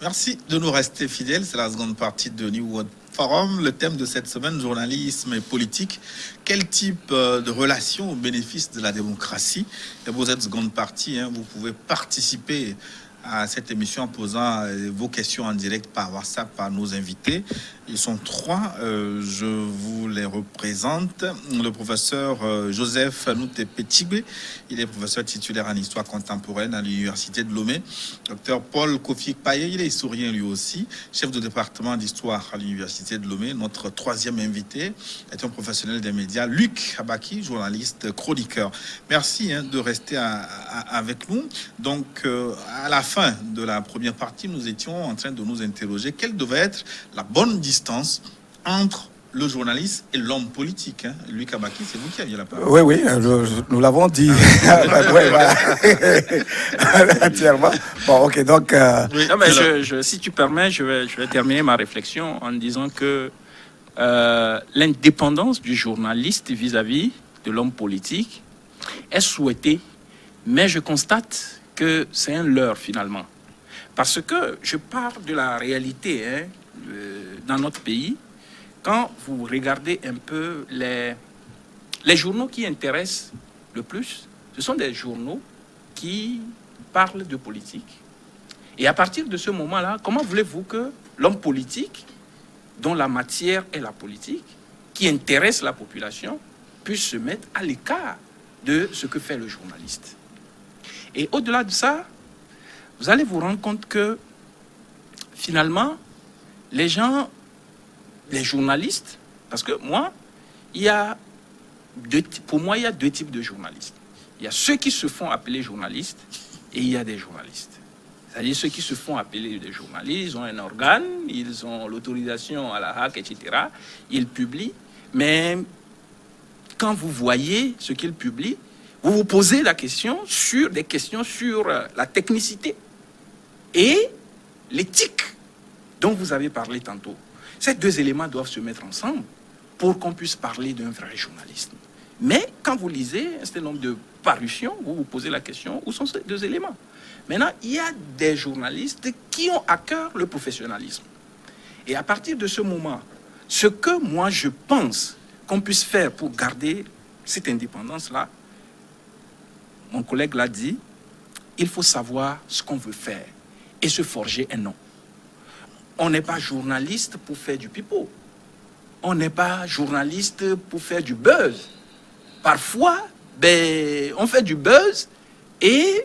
Merci de nous rester fidèles. C'est la seconde partie de New World Forum. Le thème de cette semaine, journalisme et politique. Quel type de relation au bénéfice de la démocratie? Et pour cette seconde partie, vous pouvez participer à cette émission en posant vos questions en direct par WhatsApp par nos invités. Ils sont trois, je vous les représente. Le professeur Joseph Anoute Petitbé, il est professeur titulaire en histoire contemporaine à l'Université de Lomé. Docteur Paul Kofi Paye, il est historien lui aussi, chef de département d'histoire à l'Université de Lomé. Notre troisième invité est un professionnel des médias, Luc Abaki, journaliste chroniqueur. Merci de rester avec nous. Donc, à la fin de la première partie, nous étions en train de nous interroger quelle devait être la bonne distance entre le journaliste et l'homme politique. Luc Abaki, c'est vous qui aviez la parole. Oui, nous l'avons dit. Entièrement. Bon, ok, donc... Oui, non, mais si tu permets, je vais terminer ma réflexion en disant que l'indépendance du journaliste vis-à-vis de l'homme politique est souhaitée, mais je constate que c'est un leurre finalement. Parce que je pars de la réalité dans notre pays. Quand vous regardez un peu les journaux qui intéressent le plus, ce sont des journaux qui parlent de politique. Et à partir de ce moment-là, comment voulez-vous que l'homme politique, dont la matière est la politique, qui intéresse la population, puisse se mettre à l'écart de ce que fait le journaliste? Et au-delà de ça, vous allez vous rendre compte que finalement, les gens, les journalistes, parce que moi, pour moi, il y a deux types de journalistes. Il y a ceux qui se font appeler journalistes et il y a des journalistes. C'est-à-dire ceux qui se font appeler des journalistes, ils ont un organe, ils ont l'autorisation à la HAC, etc. Ils publient, mais quand vous voyez ce qu'ils publient, vous vous posez des questions sur la technicité et l'éthique dont vous avez parlé tantôt. Ces deux éléments doivent se mettre ensemble pour qu'on puisse parler d'un vrai journalisme. Mais quand vous lisez un certain nombre de parutions, vous vous posez la question, où sont ces deux éléments? Maintenant, il y a des journalistes qui ont à cœur le professionnalisme. Et à partir de ce moment, ce que moi je pense qu'on puisse faire pour garder cette indépendance-là, mon collègue l'a dit, il faut savoir ce qu'on veut faire et se forger un nom. On n'est pas journaliste pour faire du pipeau. On n'est pas journaliste pour faire du buzz. Parfois, on fait du buzz et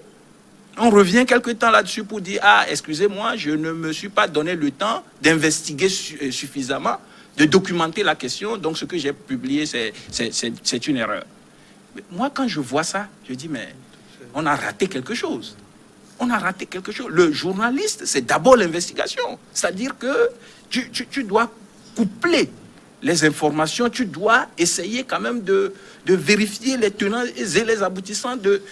on revient quelque temps là-dessus pour dire « Ah, excusez-moi, je ne me suis pas donné le temps d'investiguer suffisamment, de documenter la question, donc ce que j'ai publié, c'est une erreur. » Moi, quand je vois ça, je dis « Mais on a raté quelque chose. » On a raté quelque chose. Le journaliste, c'est d'abord l'investigation. C'est-à-dire que tu dois coupler les informations, tu dois essayer quand même de vérifier les tenants et les aboutissants de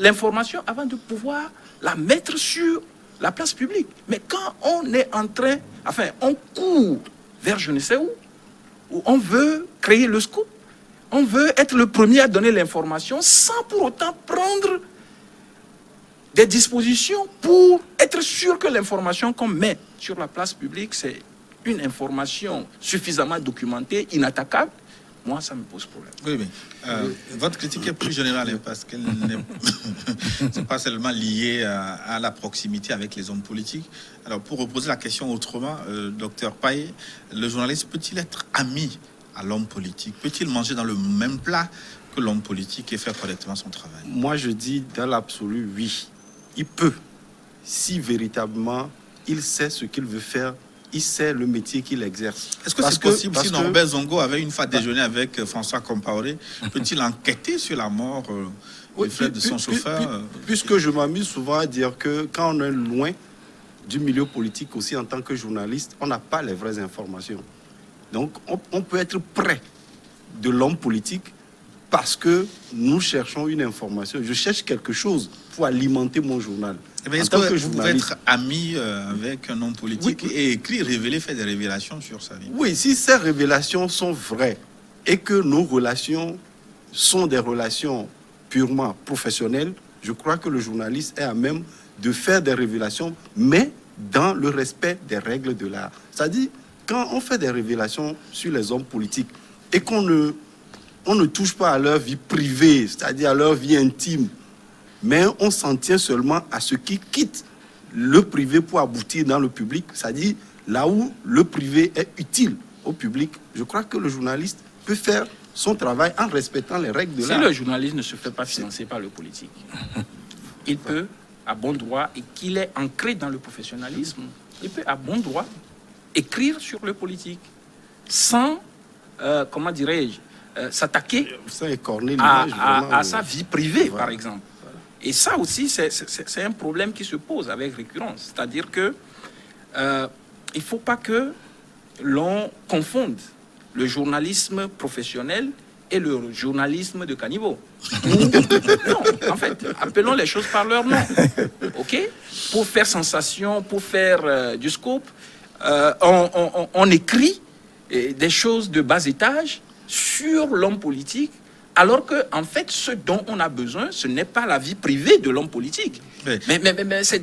l'information avant de pouvoir la mettre sur la place publique. Mais quand on est on court vers je ne sais où on veut créer le scoop, on veut être le premier à donner l'information sans pour autant prendre des dispositions pour être sûr que l'information qu'on met sur la place publique, c'est une information suffisamment documentée, inattaquable. Moi, ça me pose problème. Oui, mais votre critique est plus générale parce qu'elle n'est pas seulement liée à la proximité avec les hommes politiques. Alors, pour reposer la question autrement, docteur Paye, le journaliste peut-il être ami à l'homme politique? Peut-il manger dans le même plat que l'homme politique et faire correctement son travail? Moi, je dis dans l'absolu, oui. Il peut, si véritablement il sait ce qu'il veut faire, il sait le métier qu'il exerce. Est-ce que c'est possible si Norbert Zongo avait une fois déjeuné avec François Compaoré, peut-il enquêter sur la mort du frère de son chauffeur? Puisque je m'amuse souvent à dire que quand on est loin du milieu politique aussi en tant que journaliste, on n'a pas les vraies informations. Donc on peut être près de l'homme politique parce que nous cherchons une information. Je cherche quelque chose pour alimenter mon journal. Est-ce que vous pouvez être ami avec un homme politique et écrire, révéler, faire des révélations sur sa vie? Oui, si ces révélations sont vraies et que nos relations sont des relations purement professionnelles, je crois que le journaliste est à même de faire des révélations, mais dans le respect des règles de l'art. C'est-à-dire, quand on fait des révélations sur les hommes politiques et qu'on ne touche pas à leur vie privée, c'est-à-dire à leur vie intime, mais on s'en tient seulement à ce qui quitte le privé pour aboutir dans le public, c'est-à-dire là où le privé est utile au public, je crois que le journaliste peut faire son travail en respectant les règles de l'art. Si le journaliste ne se fait pas financer par le politique, il peut, à bon droit, et qu'il est ancré dans le professionnalisme, il peut, à bon droit, écrire sur le politique sans, comment dirais-je, s'attaquer Ça écorner à l'image, vraiment, sa vie privée, Voilà. par exemple. Et ça aussi, c'est un problème qui se pose avec récurrence. C'est-à-dire que il ne faut pas que l'on confonde le journalisme professionnel et le journalisme de caniveau. Non, en fait, appelons les choses par leur nom. OK? Pour faire sensation, pour faire du scope, on écrit des choses de bas étage sur l'homme politique, alors que, en fait, ce dont on a besoin, ce n'est pas la vie privée de l'homme politique. Oui. Mais c'est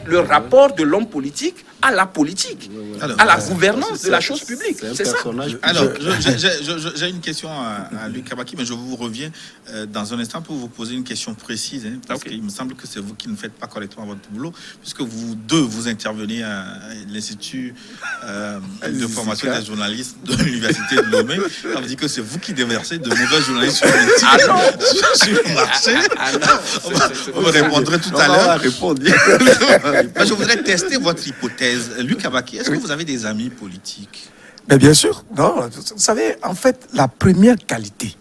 le rapport de l'homme politique à la politique, Alors, à la gouvernance de la chose publique. C'est un C'est ça. personnage. Alors, j'ai une question à Luc Kabaki, mais je vous reviens dans un instant pour vous poser une question précise, hein, parce Ok. qu'il me semble que c'est vous qui ne faites pas correctement votre boulot, puisque vous deux, vous intervenez à l'Institut de formation des journalistes de l'Université de Lomé. Ça veut dire que c'est vous qui déversez de mauvais journalistes sur le Ah non. sur le marché. Non, On me répondrait tout On à va l'heure. répondre. Mais je voudrais tester votre hypothèse. Luc Kabaki, est-ce que vous avez des amis politiques? Mais bien sûr, non, vous savez, en fait, la première qualité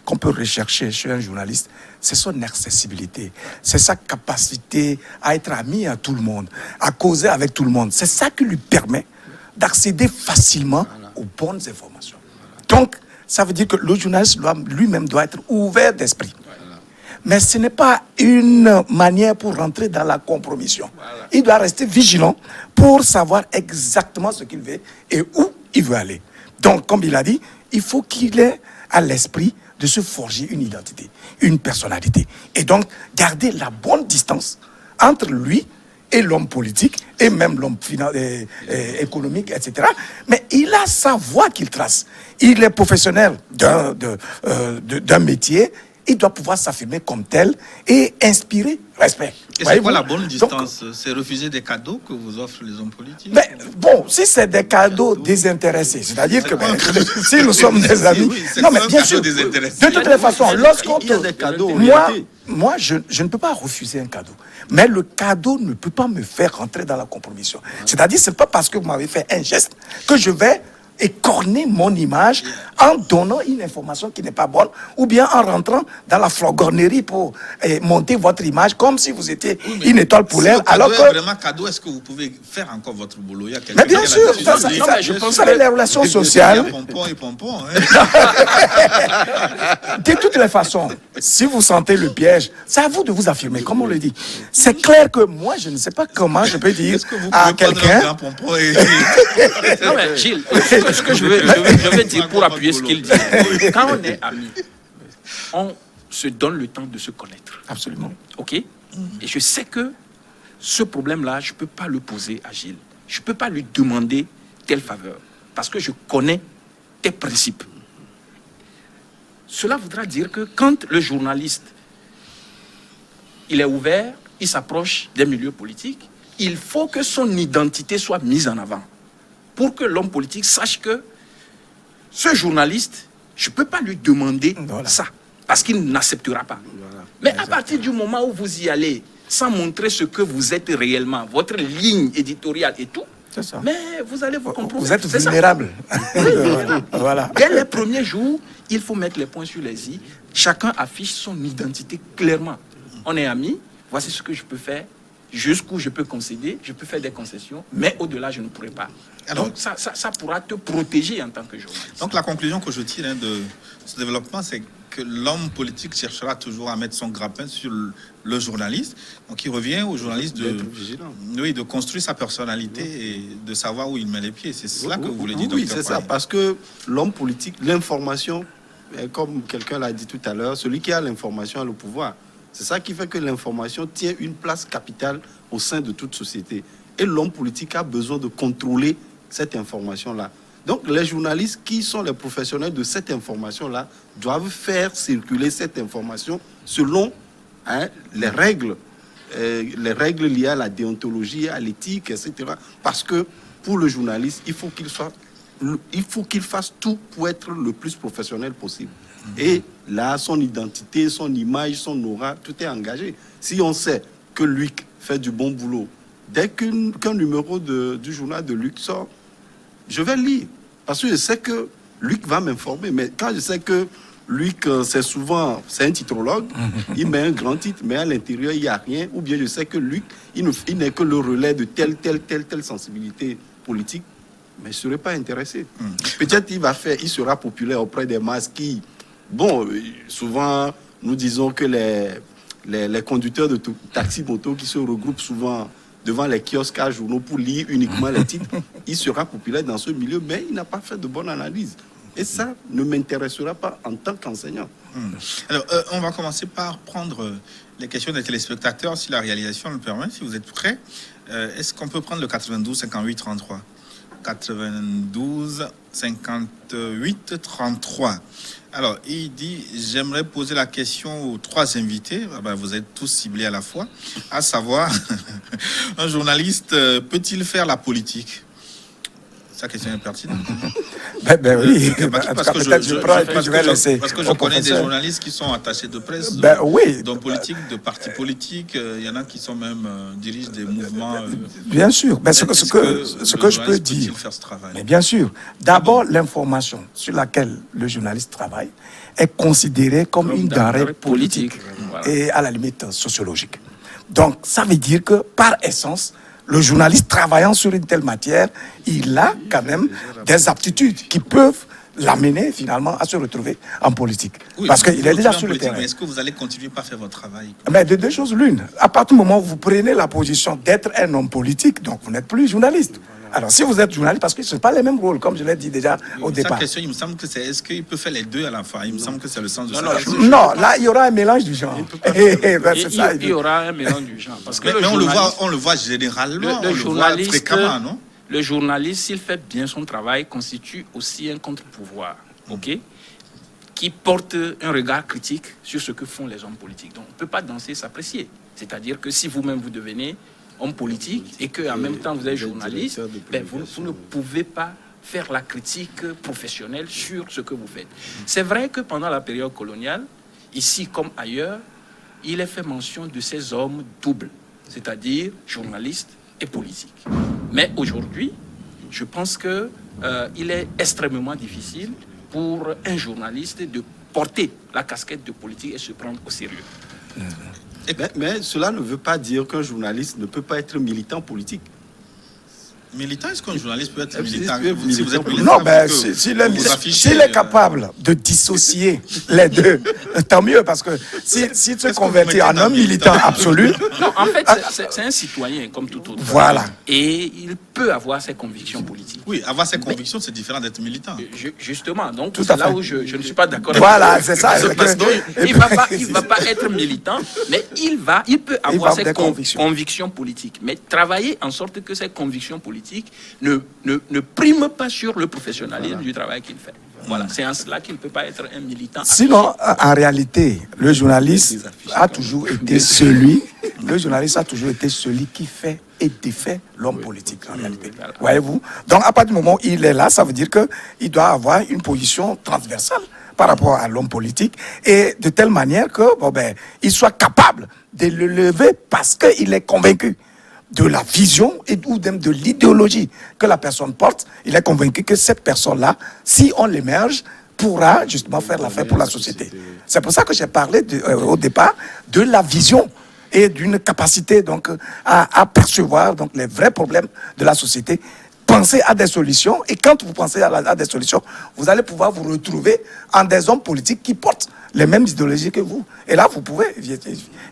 qu'on peut rechercher chez un journaliste, c'est son accessibilité, c'est sa capacité à être ami à tout le monde, à causer avec tout le monde. C'est ça qui lui permet d'accéder facilement aux bonnes informations. Donc, ça veut dire que le journaliste lui-même doit être ouvert d'esprit. Mais ce n'est pas une manière pour rentrer dans la compromission. Il doit rester vigilant pour savoir exactement ce qu'il veut et où il veut aller. Donc, comme il a dit, il faut qu'il ait à l'esprit de se forger une identité, une personnalité. Et donc, garder la bonne distance entre lui et l'homme politique, et même l'homme économique, etc. Mais il a sa voie qu'il trace. Il est professionnel d'un métier. Il doit pouvoir s'affirmer comme tel et inspirer respect. Et c'est quoi la Voyez-vous? bonne distance? C'est refuser des cadeaux que vous offrent les hommes politiques? Mais bon, si c'est des cadeaux désintéressés, c'est-à-dire que quoi un cadeau si nous sommes des amis, Oui, c'est non quoi mais un bien cadeau sûr, désintéressé? de toutes les façons, lorsqu'on Il y a des cadeaux, en moi, réalité. moi je ne peux pas refuser un cadeau, mais le cadeau ne peut pas me faire rentrer dans la compromission. C'est-à-dire, c'est pas parce que vous m'avez fait un geste que je vais écorner mon image en donnant une information qui n'est pas bonne ou bien en rentrant dans la flagornerie pour monter votre image comme si vous étiez Oui, mais une étoile polaire si le cadeau alors est que... vraiment cadeau, est-ce que vous pouvez faire encore votre boulot? Il y a quelqu'un Mais bien qui a sûr, l'habitude ça, de ça, dire, ça, je vous pense savez, que- les relations il y a sociales, pompon et pompon. Hein. de toutes les façons, si vous sentez le piège, c'est à vous de vous affirmer, comme on le dit. C'est clair que moi, je ne sais pas comment je peux dire Est-ce que vous à pouvez prendre un quelqu'un... grand pompon et... Non, mais Gilles, ce que je veux dire pour appuyer ce qu'il dit, quand on est amis, on se donne le temps de se connaître. Absolument. OK? Et je sais que ce problème-là, je ne peux pas le poser à Gilles. Je ne peux pas lui demander telle faveur. Parce que je connais tes principes. Cela voudra dire que quand le journaliste, il est ouvert, il s'approche des milieux politiques, il faut que son identité soit mise en avant. Pour que l'homme politique sache que ce journaliste, je ne peux pas lui demander Voilà. ça. Parce qu'il n'acceptera pas. Mais à partir du moment où vous y allez, sans montrer ce que vous êtes réellement, votre ligne éditoriale et tout, C'est ça. mais vous allez vous compromettre. Vous êtes C'est ça. vulnérable. Voilà. Dès les premiers jours, il faut mettre les points sur les i. Chacun affiche son identité clairement. On est amis, voici ce que je peux faire, jusqu'où je peux concéder, je peux faire des concessions, mais au-delà, je ne pourrai pas. Alors- Donc ça pourra te protéger en tant que journaliste. Donc la conclusion que je tire de ce développement, c'est que l'homme politique cherchera toujours à mettre son grappin sur le journaliste. Donc il revient au journaliste D'être vigilant. de construire sa personnalité et de savoir où il met les pieds. C'est cela que vous voulez dire, Oui, docteur c'est ça, Poirier. parce que l'homme politique, l'information, comme quelqu'un l'a dit tout à l'heure, celui qui a l'information a le pouvoir. C'est ça qui fait que l'information tient une place capitale au sein de toute société. Et l'homme politique a besoin de contrôler cette information-là. Donc, les journalistes qui sont les professionnels de cette information-là doivent faire circuler cette information selon les règles liées à la déontologie, à l'éthique, etc. Parce que pour le journaliste, il faut qu'il fasse tout pour être le plus professionnel possible. Et là, son identité, son image, son aura, tout est engagé. Si on sait que Luc fait du bon boulot, dès qu'un numéro du journal de Luc sort, je vais lire. Parce que je sais que Luc va m'informer. Mais quand je sais que Luc, c'est un titrologue, il met un grand titre, mais à l'intérieur, il n'y a rien. Ou bien je sais que Luc, il n'est que le relais de telle sensibilité politique, mais je ne serai pas intéressé. Peut-être il sera populaire auprès des masses qui... Bon, souvent, nous disons que les conducteurs de taxi-moto qui se regroupent souvent devant les kiosques à journaux pour lire uniquement les titres, il sera populaire dans ce milieu, mais il n'a pas fait de bonne analyse. Et ça ne m'intéressera pas en tant qu'enseignant. Alors, on va commencer par prendre les questions des téléspectateurs, si la réalisation le permet, si vous êtes prêts. Est-ce qu'on peut prendre le 92 58 33 92 58 33. Alors, il dit, j'aimerais poser la question aux trois invités, vous êtes tous ciblés à la fois, à savoir, un journaliste peut-il faire la politique? Sa question est pertinente. Oui, parce que je connais des journalistes qui sont attachés de presse, d'hommes politiques, de partis politiques. Il y en a qui sont même dirigent des mouvements. Bien sûr. Mais ce que je peux dire, mais bien sûr. D'abord, l'information sur laquelle le journaliste travaille est considérée comme une denrée politique et à la limite sociologique. Donc, ça veut dire que par essence, le journaliste travaillant sur une telle matière, il a quand même des aptitudes qui peuvent l'amener finalement à se retrouver en politique. Oui, parce qu'il est déjà sur le terrain. Mais est-ce que vous allez continuer par faire votre travail? Mais de deux choses l'une. À partir du moment où vous prenez la position d'être un homme politique, donc vous n'êtes plus journaliste. Alors, si vous êtes journaliste, parce que ce n'est pas les mêmes rôles, comme je l'ai dit déjà au départ. Sa question, il me semble que c'est est-ce qu'il peut faire les deux à la fois? Il me semble que c'est le sens de ça. Non, là, il y aura un mélange du genre. Il y aura un mélange du genre. Parce que mais on le voit généralement, on le voit fréquemment, non? Le journaliste, s'il fait bien son travail, constitue aussi un contre-pouvoir, qui porte un regard critique sur ce que font les hommes politiques. Donc, on ne peut pas danser, s'apprécier. C'est-à-dire que si vous-même vous devenez homme politique et qu'en même temps vous êtes journaliste, vous ne pouvez pas faire la critique professionnelle sur ce que vous faites. C'est vrai que pendant la période coloniale, ici comme ailleurs, il est fait mention de ces hommes doubles, c'est-à-dire journalistes et politiques. Mais aujourd'hui, je pense qu'il est extrêmement difficile pour un journaliste de porter la casquette de politique et se prendre au sérieux. Mais cela ne veut pas dire qu'un journaliste ne peut pas être militant politique. Militant, est-ce qu'un journaliste peut être militant? Si vous êtes militant, non, s'il est capable de dissocier les deux, tant mieux, parce que s'il se convertit en un militant absolu... Non, en fait, c'est un citoyen comme tout autre. Voilà. Et il peut avoir ses convictions politiques. Oui, avoir ses convictions, c'est différent d'être militant. Justement, donc c'est là où je ne suis pas d'accord. Voilà, c'est ça. Parce qu'il ne va pas être militant, mais il peut avoir ses convictions politiques. Mais travailler en sorte que ces convictions politiques ne prime pas sur le professionnalisme du travail qu'il fait. Voilà, c'est en cela qu'il ne peut pas être un militant. Sinon, en réalité, le journaliste a toujours été celui qui fait et défait l'homme politique, en réalité. Voyez-vous? Donc, à partir du moment où il est là, ça veut dire qu'il doit avoir une position transversale par rapport à l'homme politique, et de telle manière que il soit capable de le lever parce qu'il est convaincu de la vision ou même de l'idéologie que la personne porte. Il est convaincu que cette personne-là, si on l'émerge, pourra justement faire l'affaire pour la société. C'est pour ça que j'ai parlé au départ de la vision et d'une capacité donc à percevoir donc les vrais problèmes de la société. Pensez à des solutions, et quand vous pensez à des solutions, vous allez pouvoir vous retrouver en des hommes politiques qui portent les mêmes idéologies que vous. Et là, vous pouvez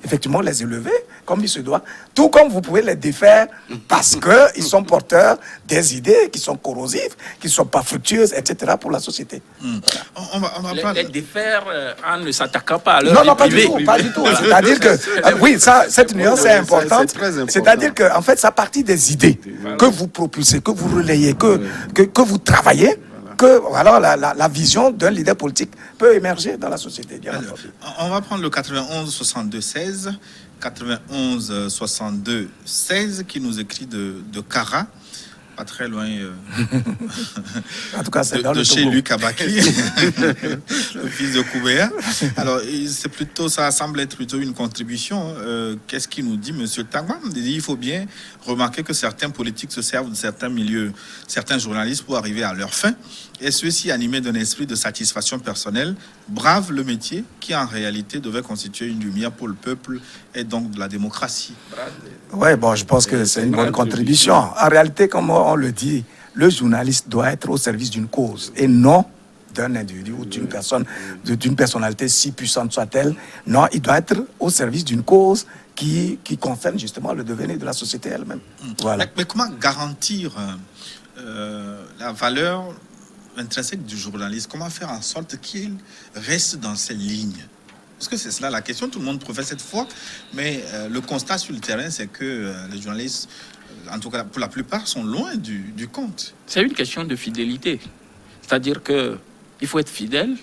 effectivement les élever comme il se doit, tout comme vous pouvez les défaire parce qu'ils sont porteurs des idées qui sont corrosives, qui ne sont pas fructueuses, etc. pour la société. On va Les défaire en ne s'attaquant pas à leur Non, vie pas du privée. tout, pas du tout. C'est-à-dire que, oui, cette nuance est importante. C'est très important. C'est-à-dire que, en fait, ça partit des idées que vous propulsez, que vous relayez, que vous travaillez, que voilà, la vision d'un leader politique peut émerger dans la société. Bien entendu. On va prendre le 91-62-16, 91-62-16 qui nous écrit de Kara, pas très loin En tout cas, c'est dans de le chez Togo. Luc Abaki, le fils de Koubéa. Alors, c'est plutôt, ça semble être plutôt une contribution. Qu'est-ce qu'il nous dit, Monsieur Tagman? Il dit, il faut bien remarquer que certains politiques se servent de certains milieux, certains journalistes pour arriver à leur fin, et ceux-ci, animés d'un esprit de satisfaction personnelle, bravent le métier qui, en réalité, devait constituer une lumière pour le peuple et donc de la démocratie. Oui, bon, je pense que c'est une bonne contribution. En réalité, comme on le dit, le journaliste doit être au service d'une cause et non d'un individu ou d'une personne, d'une personnalité si puissante soit-elle. Non, il doit être au service d'une cause qui concerne justement le devenir de la société elle-même. Voilà. Mais comment garantir la valeur intrinsèque du journaliste? Comment faire en sorte qu'il reste dans ces lignes? Parce que c'est cela la question, tout le monde professe cette foi, mais le constat sur le terrain, c'est que les journalistes, en tout cas pour la plupart, sont loin du compte. C'est une question de fidélité. C'est-à-dire qu'il faut être fidèle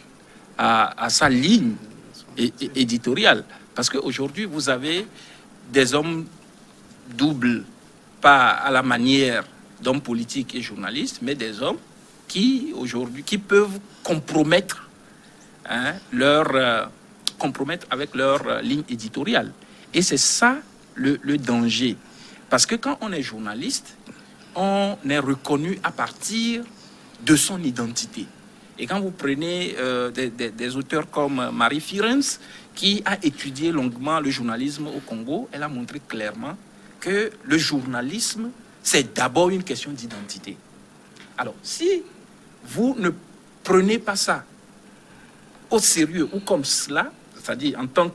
à sa ligne éditoriale. Parce qu'aujourd'hui, vous avez des hommes doubles, pas à la manière d'hommes politiques et journalistes, mais des hommes qui, aujourd'hui, qui peuvent compromettre compromettre avec leur ligne éditoriale. Et c'est ça le danger. Parce que quand on est journaliste, on est reconnu à partir de son identité. Et quand vous prenez des auteurs comme Marie Firenze, qui a étudié longuement le journalisme au Congo, elle a montré clairement que le journalisme, c'est d'abord une question d'identité. Alors, si vous ne prenez pas ça au sérieux ou comme cela, c'est-à-dire en tant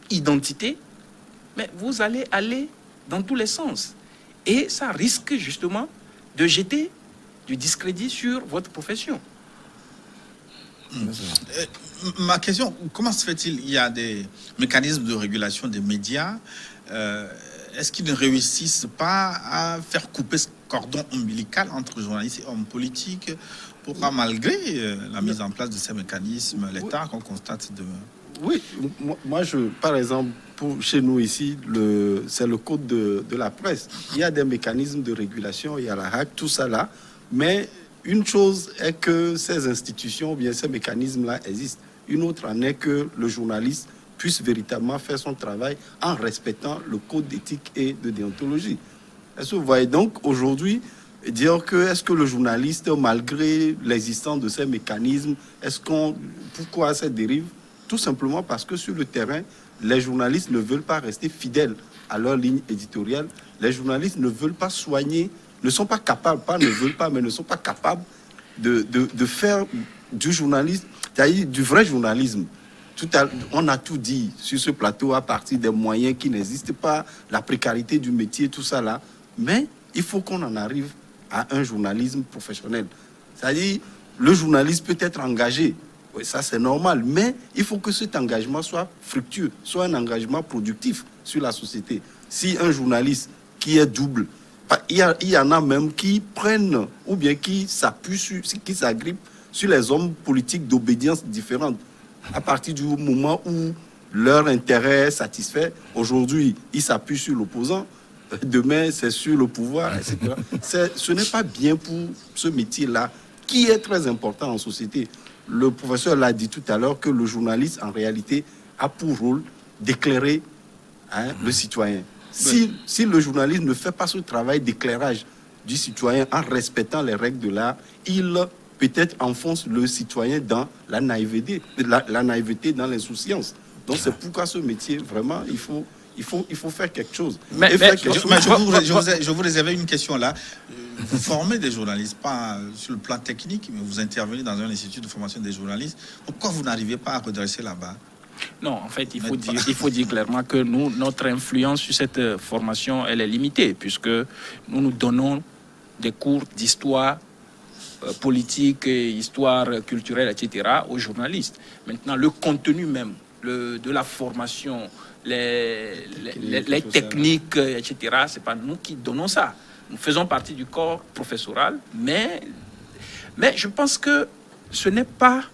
qu'identité, mais vous allez aller dans tous les sens. Et ça risque justement de jeter du discrédit sur votre profession. Ma question, comment se fait-il? Il y a des mécanismes de régulation des médias. Est-ce qu'ils ne réussissent pas à faire couper ce cordon ombilical entre journalistes et hommes politiques? Pourquoi, malgré la mise en place de ces mécanismes, l'État qu'on constate de... Oui, moi, par exemple, chez nous ici, c'est le code de la presse. Il y a des mécanismes de régulation, il y a la HAC, tout ça là. Mais une chose est que ces institutions, ou bien ces mécanismes-là existent. Une autre en est que le journaliste puisse véritablement faire son travail en respectant le code d'éthique et de déontologie. Est-ce que vous voyez donc aujourd'hui dire que est-ce que le journaliste, malgré l'existence de ces mécanismes, pourquoi cette dérive? Tout simplement parce que sur le terrain, les journalistes ne veulent pas rester fidèles à leur ligne éditoriale. Les journalistes ne veulent pas soigner, ne sont pas capables, pas ne veulent pas, mais ne sont pas capables de faire du journalisme, c'est-à-dire du vrai journalisme. On a tout dit sur ce plateau à partir des moyens qui n'existent pas, la précarité du métier, tout ça là. Mais il faut qu'on en arrive à un journalisme professionnel. C'est-à-dire, le journaliste peut être engagé. Oui, ça c'est normal, mais il faut que cet engagement soit fructueux, soit un engagement productif sur la société. Si un journaliste qui est double, il y en a même qui prennent ou bien qui s'agrippent sur les hommes politiques d'obédience différente. À partir du moment où leur intérêt est satisfait, aujourd'hui ils s'appuient sur l'opposant, demain c'est sur le pouvoir, etc. Ce n'est pas bien pour ce métier-là qui est très important en société. Le professeur l'a dit tout à l'heure que le journaliste, en réalité, a pour rôle d'éclairer le citoyen. Si le journaliste ne fait pas ce travail d'éclairage du citoyen en respectant les règles de l'art, il peut-être enfonce le citoyen dans la naïveté dans l'insouciance. Donc c'est pourquoi ce métier, vraiment, il Il faut faire quelque chose. Mais je vous réservais une question là. Vous formez des journalistes, pas sur le plan technique, mais vous intervenez dans un institut de formation des journalistes. Pourquoi vous n'arrivez pas à redresser là-bas? Non, en fait, il faut dire clairement que nous, notre influence sur cette formation, elle est limitée, puisque nous donnons des cours d'histoire politique, histoire culturelle, etc. aux journalistes. Maintenant, le contenu même de la formation, les techniques, etc., c'est pas nous qui donnons ça. Nous faisons partie du corps professoral, mais je pense que ce n'est pas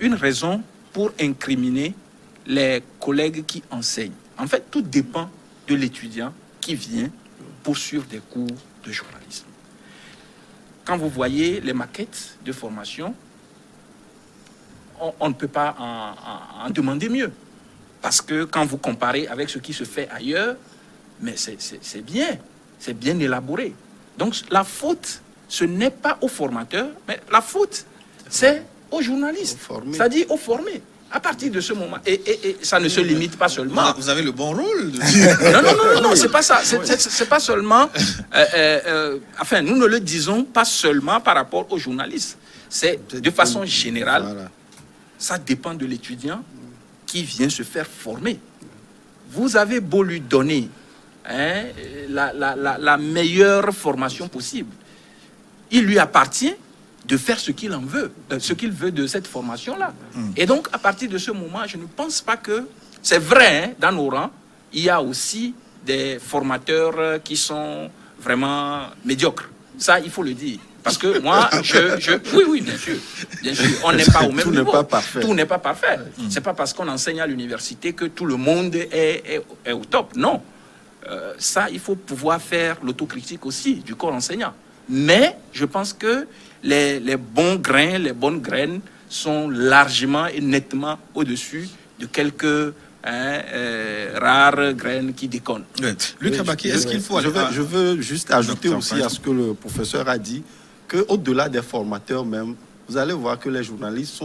une raison pour incriminer les collègues qui enseignent. En fait, tout dépend de l'étudiant qui vient poursuivre des cours de journalisme. Quand vous voyez les maquettes de formation, on ne peut pas en demander mieux. Parce que quand vous comparez avec ce qui se fait ailleurs, mais c'est bien élaboré. Donc la faute, ce n'est pas aux formateurs, mais la faute, c'est aux journalistes, c'est-à-dire aux formés. À partir de ce moment, et ça ne se limite pas seulement. Vous avez le bon rôle. Non, c'est pas ça. C'est pas seulement. Enfin, nous ne le disons pas seulement par rapport aux journalistes. C'est de façon générale. Voilà. Ça dépend de l'étudiant qui vient se faire former. Vous avez beau lui donner la meilleure formation possible, il lui appartient de faire ce qu'il en veut, ce qu'il veut de cette formation-là. Et donc, à partir de ce moment, je ne pense pas que... C'est vrai, dans nos rangs, il y a aussi des formateurs qui sont vraiment médiocres. Ça, il faut le dire. Parce que moi, oui, bien sûr. On n'est pas au même niveau. Tout n'est pas parfait. C'est pas parce qu'on enseigne à l'université que tout le monde est au top. Non. Ça, il faut pouvoir faire l'autocritique aussi du corps enseignant. Mais je pense que les bons grains, les bonnes graines sont largement et nettement au-dessus de quelques rares graines qui déconnent. Luc Abaki, est-ce qu'il faut... Je veux juste ajouter aussi à ce que le professeur a dit, qu'au-delà des formateurs même, vous allez voir que les journalistes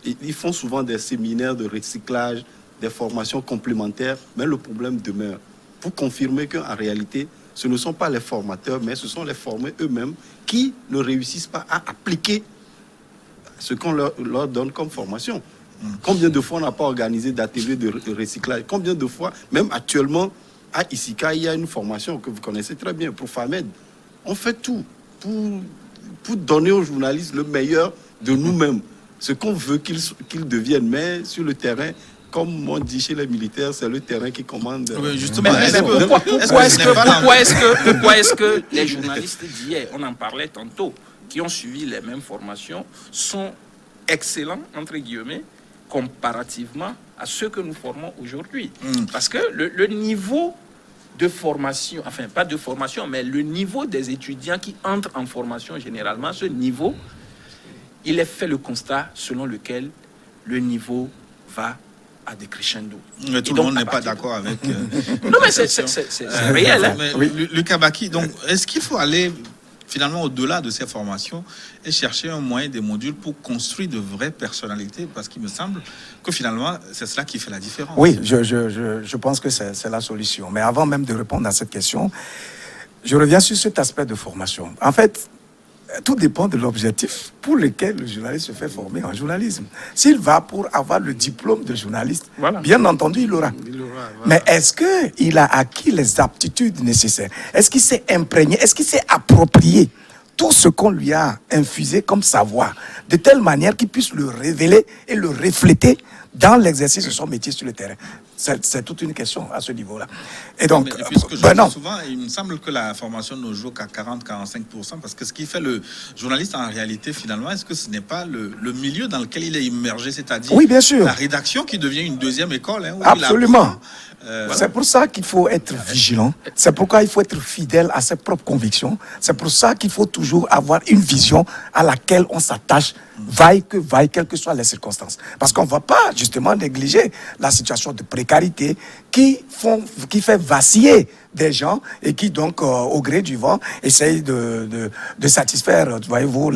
ils font souvent des séminaires de recyclage, des formations complémentaires, mais le problème demeure. Pour confirmer qu'en réalité, ce ne sont pas les formateurs, mais ce sont les formés eux-mêmes qui ne réussissent pas à appliquer ce qu'on leur donne comme formation. Combien de fois on n'a pas organisé d'ateliers de recyclage? Combien de fois, même actuellement, à Isika, il y a une formation que vous connaissez très bien, pour FAMED. On fait tout pour donner aux journalistes le meilleur de nous-mêmes, ce qu'on veut qu'ils deviennent. Mais sur le terrain, comme on dit chez les militaires, c'est le terrain qui commande. Oui, justement. Pourquoi est-ce que les journalistes d'hier, on en parlait tantôt, qui ont suivi les mêmes formations, sont excellents, entre guillemets, comparativement à ceux que nous formons aujourd'hui? Parce que le niveau de formation, enfin pas de formation, mais le niveau des étudiants qui entrent en formation généralement, ce niveau, il est fait le constat selon lequel le niveau va à des crescendo. Mais tout le monde n'est pas d'accord avec... Non, mais c'est réel. Hein? Mais, Luc Abaki, donc, est-ce qu'il faut aller finalement au-delà de ces formations et chercher un moyen, des modules pour construire de vraies personnalités? Parce qu'il me semble que finalement, c'est cela qui fait la différence. Oui, je pense que c'est la solution. Mais avant même de répondre à cette question, je reviens sur cet aspect de formation. En fait, tout dépend de l'objectif pour lequel le journaliste se fait former en journalisme. S'il va pour avoir le diplôme de journaliste, voilà, bien entendu, il l'aura. Voilà. Mais est-ce qu'il a acquis les aptitudes nécessaires? Est-ce qu'il s'est imprégné? Est-ce qu'il s'est approprié tout ce qu'on lui a infusé comme savoir, de telle manière qu'il puisse le révéler et le refléter dans l'exercice de son métier sur le terrain? C'est toute une question à ce niveau-là. Et donc, souvent, il me semble que la formation ne joue qu'à 40-45%, parce que ce qui fait le journaliste en réalité, finalement, est-ce que ce n'est pas le milieu dans lequel il est immergé, c'est-à-dire oui, bien sûr, la rédaction qui devient une deuxième école, hein, absolument. C'est pour ça qu'il faut être vigilant. C'est pourquoi il faut être fidèle à ses propres convictions. C'est pour ça qu'il faut toujours avoir une vision à laquelle on s'attache, vaille que vaille, quelles que soient les circonstances. Parce qu'on ne va pas justement négliger la situation de précarité qui fait vaciller des gens et qui donc, au gré du vent, essayent de satisfaire, voyez-vous,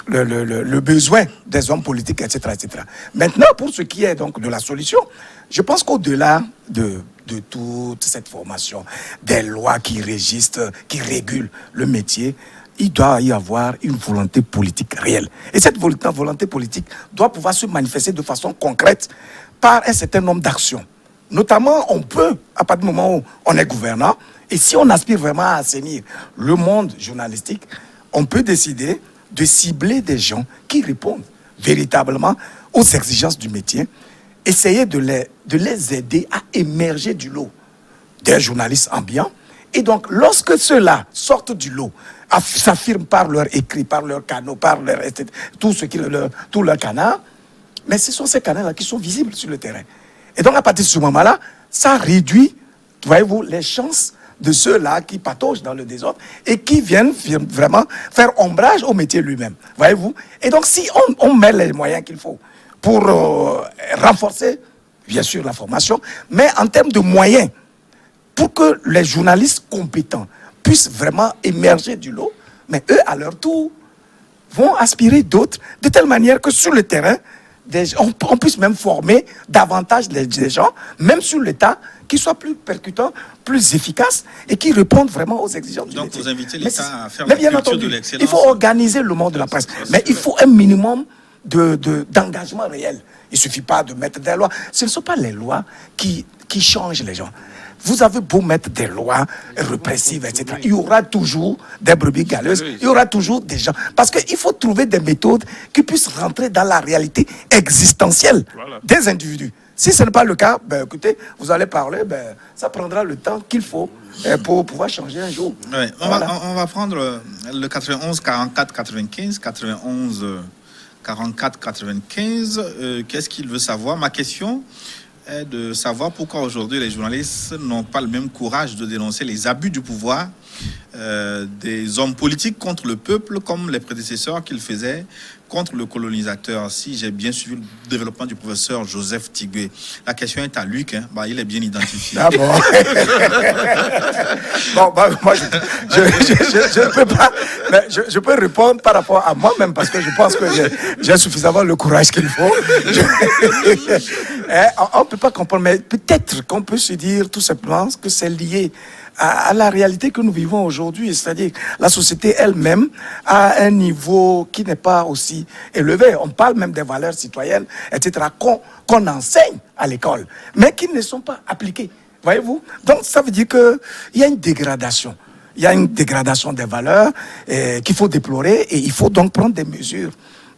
le besoin des hommes politiques, etc., etc. Maintenant, pour ce qui est donc de la solution, je pense qu'au-delà de toute cette formation, des lois qui régissent, qui régulent le métier, il doit y avoir une volonté politique réelle. Et cette volonté politique doit pouvoir se manifester de façon concrète par un certain nombre d'actions. Notamment, on peut, à partir du moment où on est gouvernant, et si on aspire vraiment à assainir le monde journalistique, on peut décider de cibler des gens qui répondent véritablement aux exigences du métier, essayer de les aider à émerger du lot des journalistes ambiants. Et donc, lorsque ceux-là sortent du lot, s'affirment par leur écrit, par leurs canaux, par leur, tout leur canard, mais ce sont ces canaux-là qui sont visibles sur le terrain. Et donc, à partir de ce moment-là, ça réduit, voyez-vous, les chances de ceux-là qui pataugent dans le désordre et qui viennent vraiment faire ombrage au métier lui-même. Voyez-vous? Et donc, si on met les moyens qu'il faut pour renforcer, bien sûr, la formation, mais en termes de moyens, pour que les journalistes compétents puissent vraiment émerger du lot, mais eux, à leur tour, vont aspirer d'autres, de telle manière que sur le terrain, on puisse même former davantage les gens, même sur l'État, qui soient plus percutants, plus efficaces et qui répondent vraiment aux exigences du métier. Donc vous invitez l'État à faire la culture entendu, de l'excellence. il faut organiser le monde de la presse, mais il faut un minimum d'engagement réel. Il ne suffit pas de mettre des lois. Ce ne sont pas les lois qui changent les gens. Vous avez beau mettre des lois répressives, etc. Il y aura toujours des brebis galeuses, il y aura toujours des gens. Parce qu'il faut trouver des méthodes qui puissent rentrer dans la réalité existentielle des individus. Si ce n'est pas le cas, ben, écoutez, vous allez parler, ben, ça prendra le temps qu'il faut pour pouvoir changer un jour. Ouais, Voilà. on va prendre le 91 44 95, 91 44 95. Qu'est-ce qu'il veut savoir? Ma question est de savoir pourquoi aujourd'hui les journalistes n'ont pas le même courage de dénoncer les abus du pouvoir des hommes politiques contre le peuple, comme les prédécesseurs qu'ils faisaient contre le colonisateur. Si j'ai bien suivi le développement du professeur Joseph Tigbe, la question est à Luc, hein. Bah, il est bien identifié. Ah bon. Bon, bah, moi, je ne peux pas, mais je peux répondre par rapport à moi-même parce que je pense que j'ai suffisamment le courage qu'il faut. On ne peut pas comprendre, mais peut-être qu'on peut se dire tout simplement que c'est lié à la réalité que nous vivons aujourd'hui, c'est-à-dire la société elle-même a un niveau qui n'est pas aussi élevé. On parle même des valeurs citoyennes, etc., qu'on enseigne à l'école, mais qui ne sont pas appliquées. Voyez-vous? Donc ça veut dire qu'il y a une dégradation. Il y a une dégradation des valeurs qu'il faut déplorer et il faut donc prendre des mesures,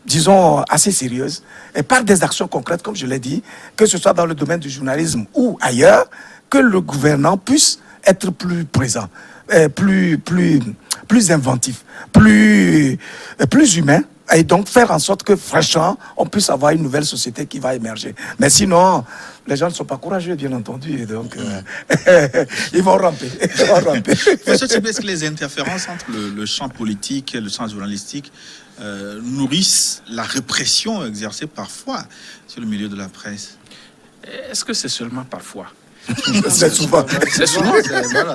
disons, assez sérieuses, et par des actions concrètes, comme je l'ai dit, que ce soit dans le domaine du journalisme ou ailleurs, que le gouvernant puisse être plus présent, plus inventif, plus humain, et donc faire en sorte que, franchement, on puisse avoir une nouvelle société qui va émerger. Mais sinon, les gens ne sont pas courageux, bien entendu, et donc ils vont ramper. Monsieur Tigbe, est-ce que les interférences entre le champ politique et le champ journalistique nourrissent la répression exercée parfois sur le milieu de la presse? Est-ce que c'est seulement parfois? C'est souvent.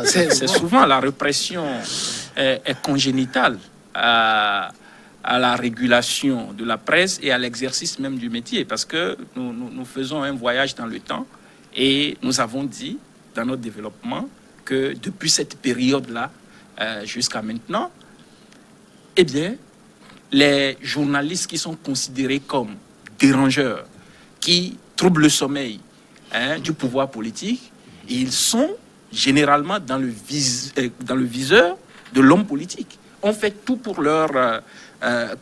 C'est souvent la répression est congénitale à la régulation de la presse et à l'exercice même du métier, parce que nous faisons un voyage dans le temps et nous avons dit dans notre développement que depuis cette période-là jusqu'à maintenant, eh bien, les journalistes qui sont considérés comme dérangeurs, qui troublent le sommeil du pouvoir politique, ils sont généralement dans le viseur de l'homme politique. On fait tout pour leur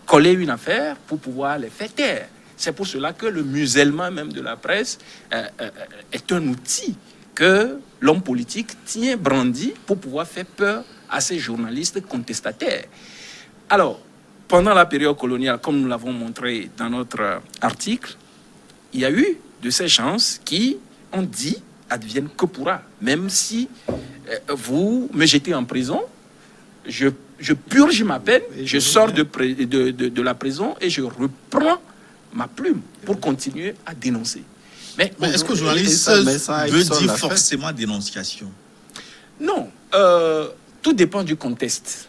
coller une affaire pour pouvoir les faire taire. C'est pour cela que le musellement même de la presse est un outil que l'homme politique tient brandi pour pouvoir faire peur à ces journalistes contestataires. Alors, pendant la période coloniale, comme nous l'avons montré dans notre article, il y a eu de ces gens qui ont dit advienne que pourra. Même si vous me jetez en prison, je purge ma peine, je sors de la prison et je reprends ma plume pour continuer à dénoncer. Mais est-ce que journaliste veut dire forcément dénonciation? Non, tout dépend du contexte.